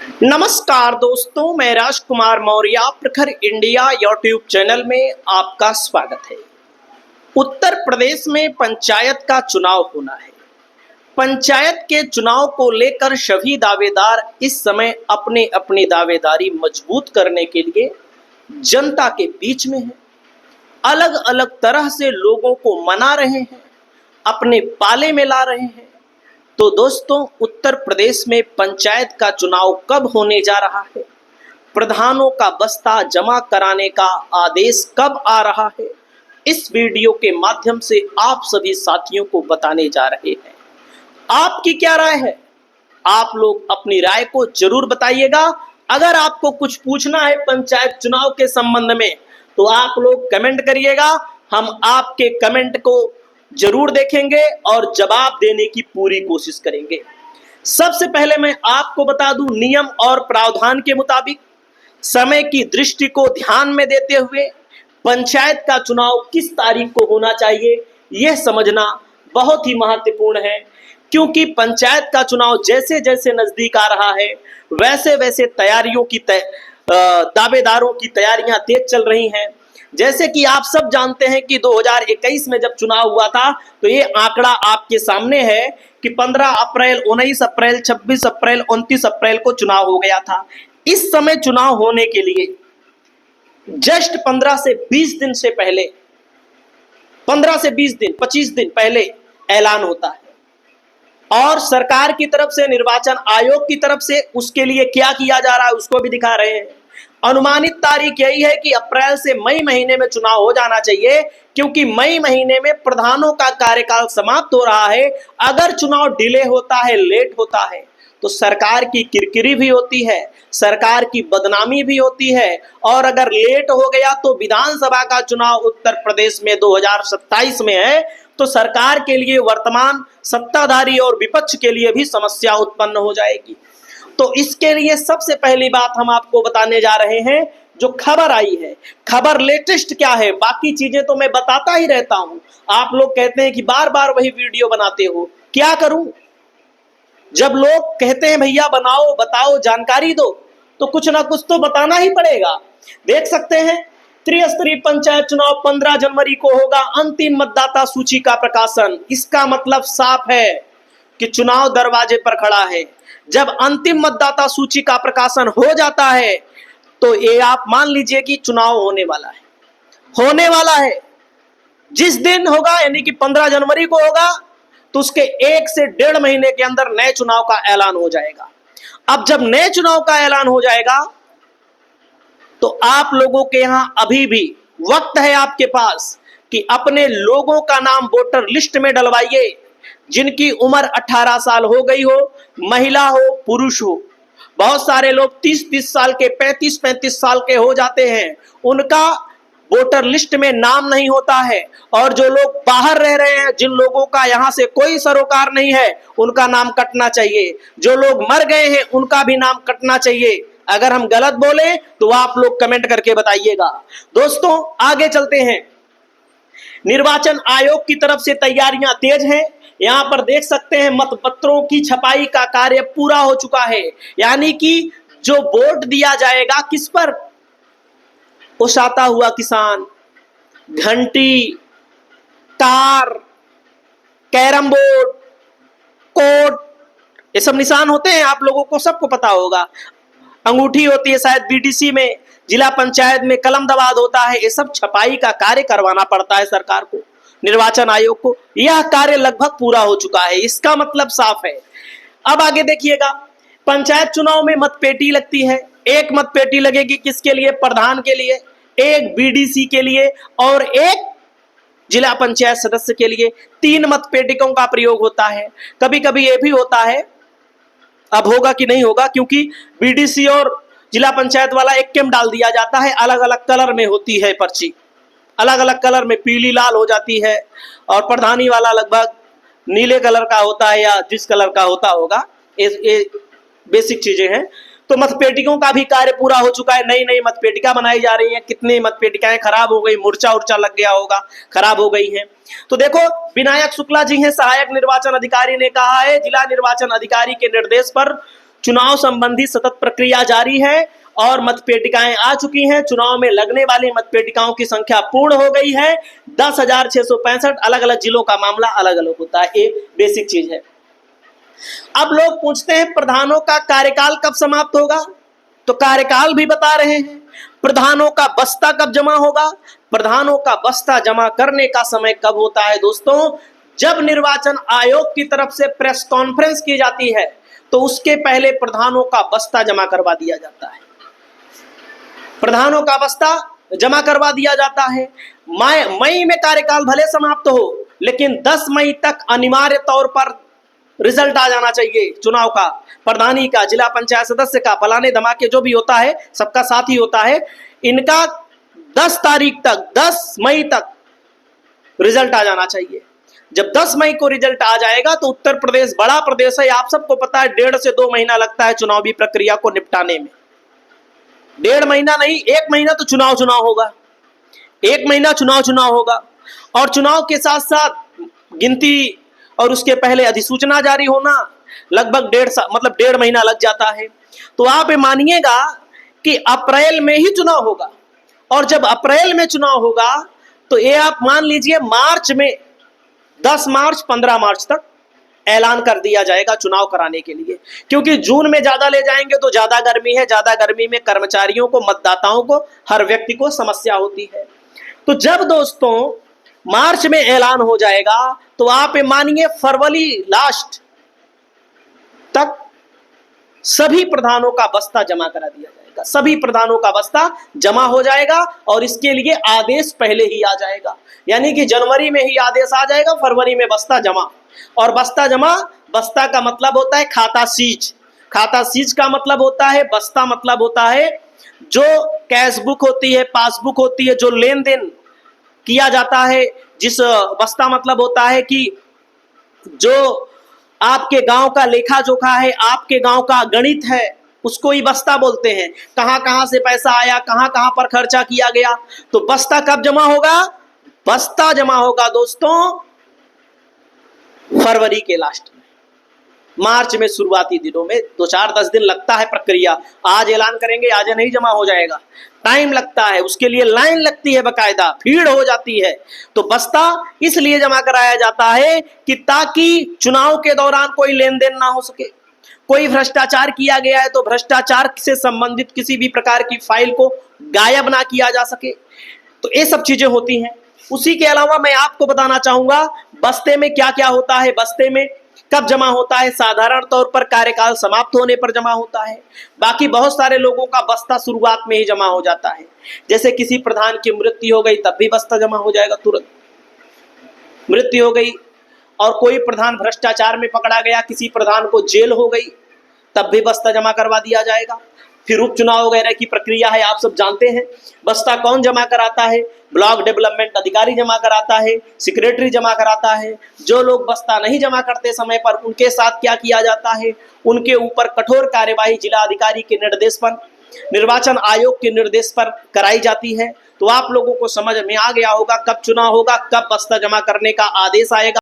नमस्कार दोस्तों, मैं राजकुमार मौर्य प्रखर इंडिया यूट्यूब चैनल में आपका स्वागत है। उत्तर प्रदेश में पंचायत का चुनाव होना है। पंचायत के चुनाव को लेकर सभी दावेदार इस समय अपने अपनी दावेदारी मजबूत करने के लिए जनता के बीच में हैं। अलग अलग तरह से लोगों को मना रहे हैं, अपने पाले में ला रहे हैं। तो दोस्तों, उत्तर प्रदेश में पंचायत का चुनाव कब होने जा रहा है, प्रधानों का बस्ता जमा कराने का आदेश कब आ रहा है, इस वीडियो के माध्यम से आप सभी साथियों को बताने जा रहे हैं। आपकी क्या राय है? आप लोग अपनी राय को जरूर बताइएगा। अगर आपको कुछ पूछना है पंचायत चुनाव के संबंध में तो आप लोग कमेंट करिएगा। हम आपके कमेंट को जरूर देखेंगे और जवाब देने की पूरी कोशिश करेंगे। सबसे पहले मैं आपको बता दूं, नियम और प्रावधान के मुताबिक समय की दृष्टि को ध्यान में देते हुए पंचायत का चुनाव किस तारीख को होना चाहिए, यह समझना बहुत ही महत्वपूर्ण है। क्योंकि पंचायत का चुनाव जैसे जैसे नजदीक आ रहा है वैसे वैसे दावेदारों की तैयारियां तेज चल रही हैं। जैसे कि आप सब जानते हैं कि 2021 में जब चुनाव हुआ था तो ये आंकड़ा आपके सामने है कि 15 अप्रैल, 19 अप्रैल, 26 अप्रैल, 29 अप्रैल को चुनाव हो गया था। इस समय चुनाव होने के लिए जस्ट 15 से 20 दिन से पहले, 15 से 20 दिन, 25 दिन पहले ऐलान होता है। और सरकार की तरफ से, निर्वाचन आयोग की तरफ से उसके लिए क्या किया जा रहा है उसको भी दिखा रहे हैं। अनुमानित तारीख यही है कि अप्रैल से मई महीने में चुनाव हो जाना चाहिए, क्योंकि मई महीने में प्रधानों का कार्यकाल समाप्त हो रहा है। अगर चुनाव डिले होता है, लेट होता है, तो सरकार की किरकिरी भी होती है, सरकार की बदनामी भी होती है। और अगर लेट हो गया तो विधानसभा का चुनाव उत्तर प्रदेश में 2027 में है, तो सरकार के लिए, वर्तमान सत्ताधारी और विपक्ष के लिए भी समस्या उत्पन्न हो जाएगी। तो इसके लिए सबसे पहली बात हम आपको बताने जा रहे हैं, जो खबर आई है। खबर लेटेस्ट क्या है, बाकी चीजें तो मैं बताता ही रहता हूं। आप लोग कहते हैं कि बार बार वही वीडियो बनाते हो, क्या करूं? जब लोग कहते हैं भैया बनाओ, बताओ, जानकारी दो, तो कुछ ना कुछ तो बताना ही पड़ेगा। देख सकते हैं, त्रिस्तरीय पंचायत चुनाव 15 जनवरी को होगा, अंतिम मतदाता सूची का प्रकाशन। इसका मतलब साफ है कि चुनाव दरवाजे पर खड़ा है। जब अंतिम मतदाता सूची का प्रकाशन हो जाता है तो ये आप मान लीजिए कि चुनाव होने वाला है, होने वाला है। जिस दिन होगा, यानी कि 15 जनवरी को होगा, तो उसके 1 से 1.5 महीने के अंदर नए चुनाव का ऐलान हो जाएगा। अब जब नए चुनाव का ऐलान हो जाएगा तो आप लोगों के यहां अभी भी वक्त है आपके पास कि अपने लोगों का नाम वोटर लिस्ट में डलवाइए। जिनकी उम्र 18 साल हो गई हो, महिला हो, पुरुष हो। बहुत सारे लोग 30-30 साल के, 35-35 साल के हो जाते हैं, उनका वोटर लिस्ट में नाम नहीं होता है। और जो लोग बाहर रह रहे हैं, जिन लोगों का यहां से कोई सरोकार नहीं है, उनका नाम कटना चाहिए। जो लोग मर गए हैं उनका भी नाम कटना चाहिए। अगर हम गलत बोले तो आप लोग कमेंट करके बताइएगा। दोस्तों, आगे चलते हैं। निर्वाचन आयोग की तरफ से तैयारियां तेज हैं। यहां पर देख सकते हैं, मतपत्रों की छपाई का कार्य पूरा हो चुका है। यानी कि जो वोट दिया जाएगा किस पर, ओसाता हुआ किसान, घंटी, कार, कैरम बोर्ड, कोट, ये सब निशान होते हैं, आप लोगों को सबको पता होगा। अंगूठी होती है शायद बीडीसी में, जिला पंचायत में कलमदवाद होता है। ये सब छपाई का कार्य करवाना पड़ता है सरकार को, निर्वाचन आयोग को। यह कार्य लगभग पूरा हो चुका है। इसका मतलब साफ है। अब आगे देखिएगा, पंचायत चुनाव में मतपेटी लगती है। एक मतपेटी लगेगी किसके लिए? प्रधान के लिए, एक बीडीसी के लिए और एक जिला पंचायत सदस्य के लिए। 3 मतपेटिकों का प्रयोग होता है। कभी कभी यह भी होता है, अब होगा कि नहीं होगा, क्योंकि बीडीसी और जिला पंचायत वाला एक केम डाल दिया जाता है, अलग अलग कलर में होती है पर्ची, अलग अलग कलर में, पीली लाल हो जाती है। और प्रधानी वाला लगभग नीले कलर का होता है या जिस कलर का होता होगा। ये बेसिक चीजें हैं। तो मतपेटिकों का भी कार्य पूरा हो चुका है। नई नई मतपेटिका बनाई जा रही है। कितनी मतपेटिकाएं खराब हो गई, मुर्चा उर्चा लग गया होगा, खराब हो गई हैं। तो देखो, विनायक शुक्ला जी हैं सहायक निर्वाचन अधिकारी, ने कहा है जिला निर्वाचन अधिकारी के निर्देश पर चुनाव संबंधी सतत प्रक्रिया जारी है और मतपेटिकाएं आ चुकी हैं। चुनाव में लगने वाली मतपेटिकाओं की संख्या पूर्ण हो गई है। 10,665 अलग अलग जिलों का मामला अलग अलग होता है, ये बेसिक चीज है। अब लोग पूछते हैं प्रधानों का कार्यकाल कब समाप्त होगा, तो कार्यकाल भी बता रहे हैं। प्रधानों का बस्ता कब जमा होगा, प्रधानों का बस्ता जमा करने का समय कब होता है दोस्तों, जब निर्वाचन आयोग की तरफ से प्रेस कॉन्फ्रेंस की जाती है तो उसके पहले प्रधानों का बस्ता जमा करवा दिया जाता है। प्रधानों का बस्ता जमा करवा दिया जाता है। मई में कार्यकाल भले समाप्त हो, लेकिन 10 मई तक अनिवार्य तौर पर रिजल्ट आ जाना चाहिए चुनाव का, प्रधानी का, जिला पंचायत सदस्य का, फलाने धमाके जो भी होता है सबका साथ ही होता है। इनका 10 तारीख तक, 10 मई तक रिजल्ट आ जाना चाहिए। जब 10 मई को रिजल्ट आ जाएगा तो उत्तर प्रदेश बड़ा प्रदेश है, आप सबको पता है 1.5 से 2 महीना लगता है चुनावी प्रक्रिया को निपटाने में। 1.5 महीना नहीं, 1 महीना तो चुनाव होगा, 1 महीना चुनाव होगा। और चुनाव के साथ साथ गिनती और उसके पहले अधिसूचना जारी होना लगभग 1.5 महीना लग जाता है। तो आप ये मानिएगा कि अप्रैल में ही चुनाव होगा, और जब अप्रैल में चुनाव होगा तो ये आप मान लीजिए मार्च में 10 मार्च 15 मार्च तक ऐलान कर दिया जाएगा चुनाव कराने के लिए, क्योंकि जून में ज्यादा ले जाएंगे तो ज्यादा गर्मी है, ज्यादा गर्मी में कर्मचारियों को, मतदाताओं को, हर व्यक्ति को समस्या होती है। तो जब दोस्तों मार्च में ऐलान हो जाएगा तो आप मानिए फरवरी लास्ट तक सभी प्रधानों का बस्ता जमा करा दिया जाएगा, सभी प्रधानों का बस्ता जमा हो जाएगा और इसके लिए आदेश पहले ही आ जाएगा, यानी कि जनवरी में ही आदेश आ जाएगा, फरवरी में बस्ता जमा। और बस्ता जमा, बस्ता का मतलब होता है खाता सीज, खाता सीज का मतलब होता है, बस्ता मतलब होता है जो कैश बुक होती है, पासबुक होती है, जो लेन देन किया जाता है, जिस बस्ता मतलब होता है कि जो आपके गांव का लेखा जोखा है, आपके गांव का गणित है, उसको ही बस्ता बोलते हैं। कहां कहां से पैसा आया, कहां कहां पर खर्चा किया गया। तो बस्ता कब जमा होगा, बस्ता जमा होगा दोस्तों फरवरी के लास्ट में, मार्च में शुरुआती दिनों में 2-4-10 दिन लगता है प्रक्रिया। आज ऐलान करेंगे, आज नहीं जमा हो जाएगा, टाइम लगता है, उसके लिए लाइन लगती है, बकायदा भीड़ हो जाती है। तो बस्ता इसलिए जमा कराया जाता है कि ताकि चुनाव के दौरान कोई लेन देन ना हो सके, कोई भ्रष्टाचार किया गया है तो भ्रष्टाचार से संबंधित किसी भी प्रकार की फाइल को गायब ना किया जा सके। तो ये सब चीजें होती हैं। उसी के अलावा मैं आपको बताना चाहूंगा बस्ते में क्या क्या होता है, बस्ते में कब जमा होता है। साधारण तौर पर कार्यकाल समाप्त होने पर जमा होता है, बाकी बहुत सारे लोगों का बस्ता शुरुआत में ही जमा हो जाता है। जैसे किसी प्रधान की मृत्यु हो गई तब भी बस्ता जमा हो जाएगा, तुरंत मृत्यु हो गई, और कोई प्रधान भ्रष्टाचार में पकड़ा गया, किसी प्रधान को जेल हो गई, तब भी बस्ता जमा करवा दिया जाएगा। फिर उपचुनाव वगैरह की प्रक्रिया है, आप सब जानते हैं। बस्ता कौन जमा कराता है, ब्लॉक डेवलपमेंट अधिकारी जमा कराता है, सेक्रेटरी जमा कराता है। जो लोग बस्ता नहीं जमा करते समय पर, उनके साथ क्या किया जाता है, उनके ऊपर कठोर कार्यवाही जिला अधिकारी के निर्देश पर, निर्वाचन आयोग के निर्देश पर कराई जाती है। तो आप लोगों को समझ में आ गया होगा कब चुनाव होगा, कब बस्ता जमा करने का आदेश आएगा।